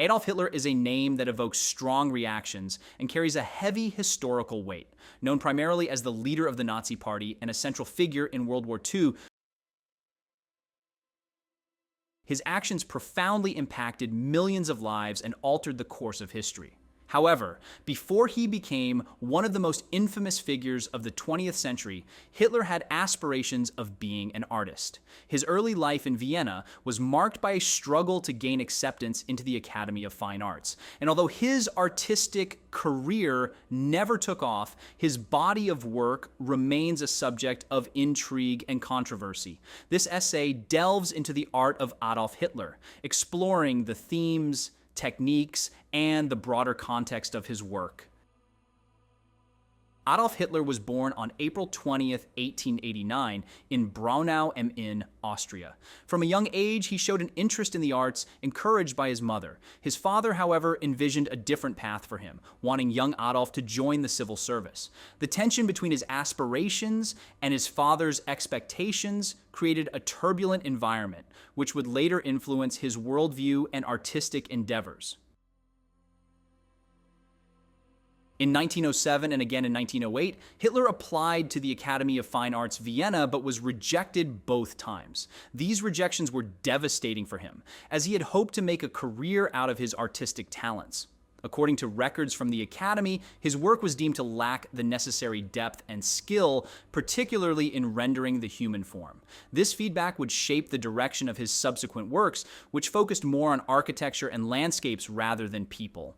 Adolf Hitler is a name that evokes strong reactions and carries a heavy historical weight. Known primarily as the leader of the Nazi Party and a central figure in World War II, his actions profoundly impacted millions of lives and altered the course of history. However, before he became one of the most infamous figures of the 20th century, Hitler had aspirations of being an artist. His early life in Vienna was marked by a struggle to gain acceptance into the Academy of Fine Arts. And although his artistic career never took off, his body of work remains a subject of intrigue and controversy. This essay delves into the art of Adolf Hitler, exploring the themes, techniques, and the broader context of his work. Adolf Hitler was born on April 20th, 1889 in Braunau am Inn, Austria. From a young age, he showed an interest in the arts, encouraged by his mother. His father, however, envisioned a different path for him, wanting young Adolf to join the civil service. The tension between his aspirations and his father's expectations created a turbulent environment, which would later influence his worldview and artistic endeavors. In 1907 and again in 1908, Hitler applied to the Academy of Fine Arts Vienna but was rejected both times. These rejections were devastating for him, as he had hoped to make a career out of his artistic talents. According to records from the Academy, his work was deemed to lack the necessary depth and skill, particularly in rendering the human form. This feedback would shape the direction of his subsequent works, which focused more on architecture and landscapes rather than people.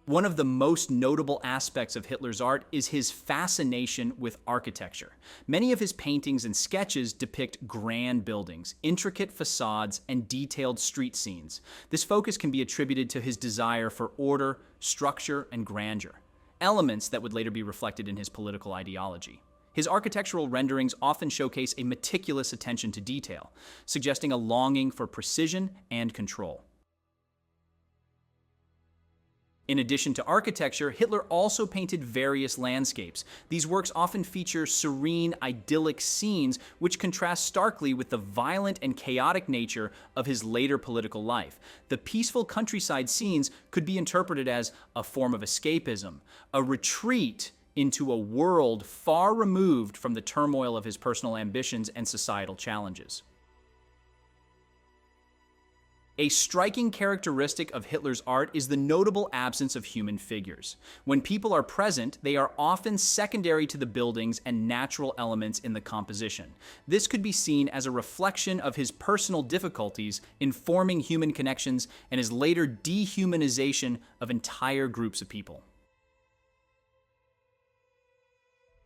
One of the most notable aspects of Hitler's art is his fascination with architecture. Many of his paintings and sketches depict grand buildings, intricate facades, and detailed street scenes. This focus can be attributed to his desire for order, structure, and grandeur, elements that would later be reflected in his political ideology. His architectural renderings often showcase a meticulous attention to detail, suggesting a longing for precision and control. In addition to architecture, Hitler also painted various landscapes. These works often feature serene, idyllic scenes which contrast starkly with the violent and chaotic nature of his later political life. The peaceful countryside scenes could be interpreted as a form of escapism, a retreat into a world far removed from the turmoil of his personal ambitions and societal challenges. A striking characteristic of Hitler's art is the notable absence of human figures. When people are present, they are often secondary to the buildings and natural elements in the composition. This could be seen as a reflection of his personal difficulties in forming human connections and his later dehumanization of entire groups of people.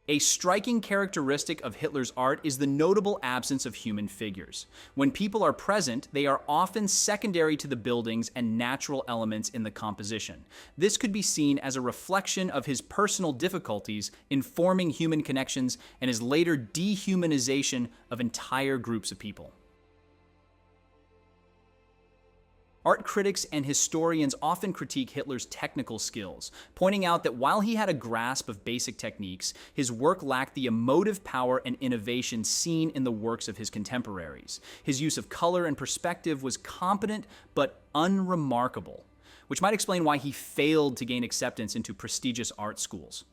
A striking characteristic of Hitler's art is the notable absence of human figures. When people are present, they are often secondary to the buildings and natural elements in the composition. This could be seen as a reflection of his personal difficulties in forming human connections and his later dehumanization of entire groups of people. Art critics and historians often critique Hitler's technical skills, pointing out that while he had a grasp of basic techniques, his work lacked the emotive power and innovation seen in the works of his contemporaries. His use of color and perspective was competent but unremarkable, which might explain why he failed to gain acceptance into prestigious art schools.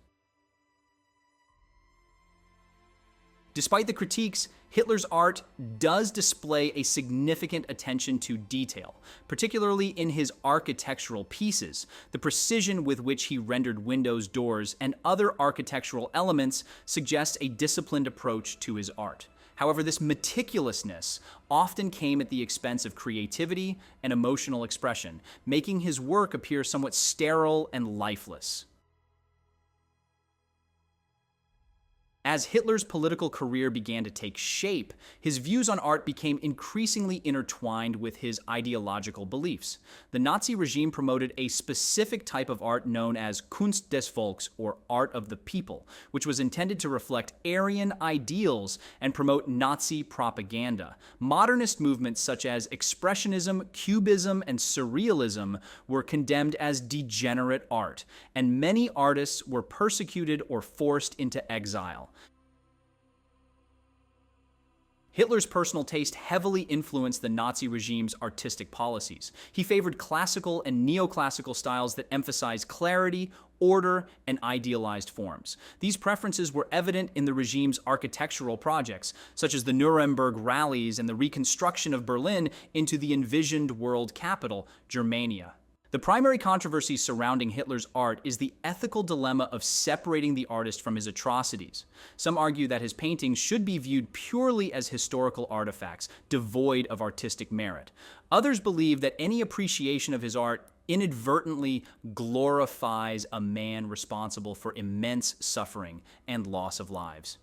Despite the critiques, Hitler's art does display a significant attention to detail, particularly in his architectural pieces. The precision with which he rendered windows, doors, and other architectural elements suggests a disciplined approach to his art. However, this meticulousness often came at the expense of creativity and emotional expression, making his work appear somewhat sterile and lifeless. As Hitler's political career began to take shape, his views on art became increasingly intertwined with his ideological beliefs. The Nazi regime promoted a specific type of art known as Kunst des Volks, or art of the people, which was intended to reflect Aryan ideals and promote Nazi propaganda. Modernist movements such as Expressionism, Cubism, and Surrealism were condemned as degenerate art, and many artists were persecuted or forced into exile. Hitler's personal taste heavily influenced the Nazi regime's artistic policies. He favored classical and neoclassical styles that emphasized clarity, order, and idealized forms. These preferences were evident in the regime's architectural projects, such as the Nuremberg rallies and the reconstruction of Berlin into the envisioned world capital, Germania. The primary controversy surrounding Hitler's art is the ethical dilemma of separating the artist from his atrocities. Some argue that his paintings should be viewed purely as historical artifacts, devoid of artistic merit. Others believe that any appreciation of his art inadvertently glorifies a man responsible for immense suffering and loss of lives.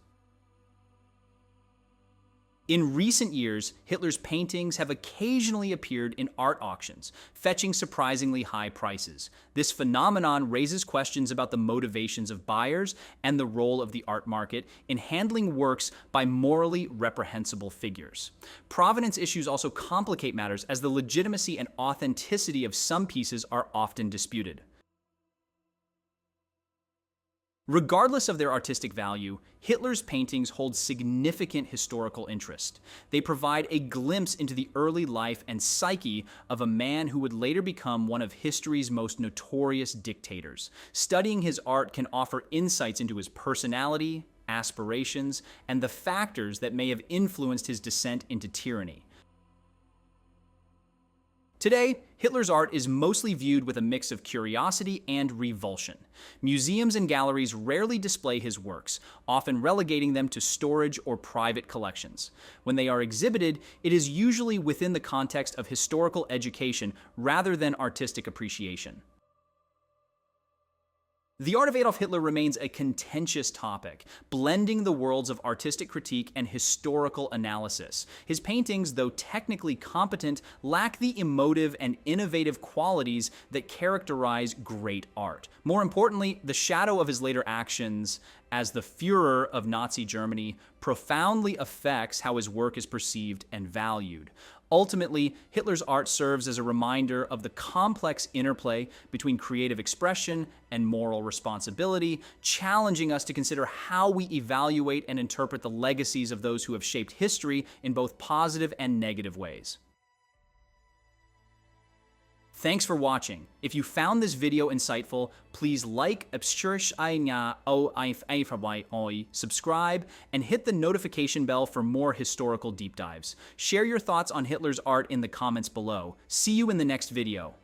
In recent years, Hitler's paintings have occasionally appeared in art auctions, fetching surprisingly high prices. This phenomenon raises questions about the motivations of buyers and the role of the art market in handling works by morally reprehensible figures. Provenance issues also complicate matters, as the legitimacy and authenticity of some pieces are often disputed. Regardless of their artistic value, Hitler's paintings hold significant historical interest. They provide a glimpse into the early life and psyche of a man who would later become one of history's most notorious dictators. Studying his art can offer insights into his personality, aspirations, and the factors that may have influenced his descent into tyranny. Today, Hitler's art is mostly viewed with a mix of curiosity and revulsion. Museums and galleries rarely display his works, often relegating them to storage or private collections. When they are exhibited, it is usually within the context of historical education rather than artistic appreciation. The art of Adolf Hitler remains a contentious topic, blending the worlds of artistic critique and historical analysis. His paintings, though technically competent, lack the emotive and innovative qualities that characterize great art. More importantly, the shadow of his later actions as the Führer of Nazi Germany profoundly affects how his work is perceived and valued. Ultimately, Hitler's art serves as a reminder of the complex interplay between creative expression and moral responsibility, challenging us to consider how we evaluate and interpret the legacies of those who have shaped history in both positive and negative ways. Thanks for watching. If you found this video insightful, please like, subscribe, and hit the notification bell for more historical deep dives. Share your thoughts on Hitler's art in the comments below. See you in the next video.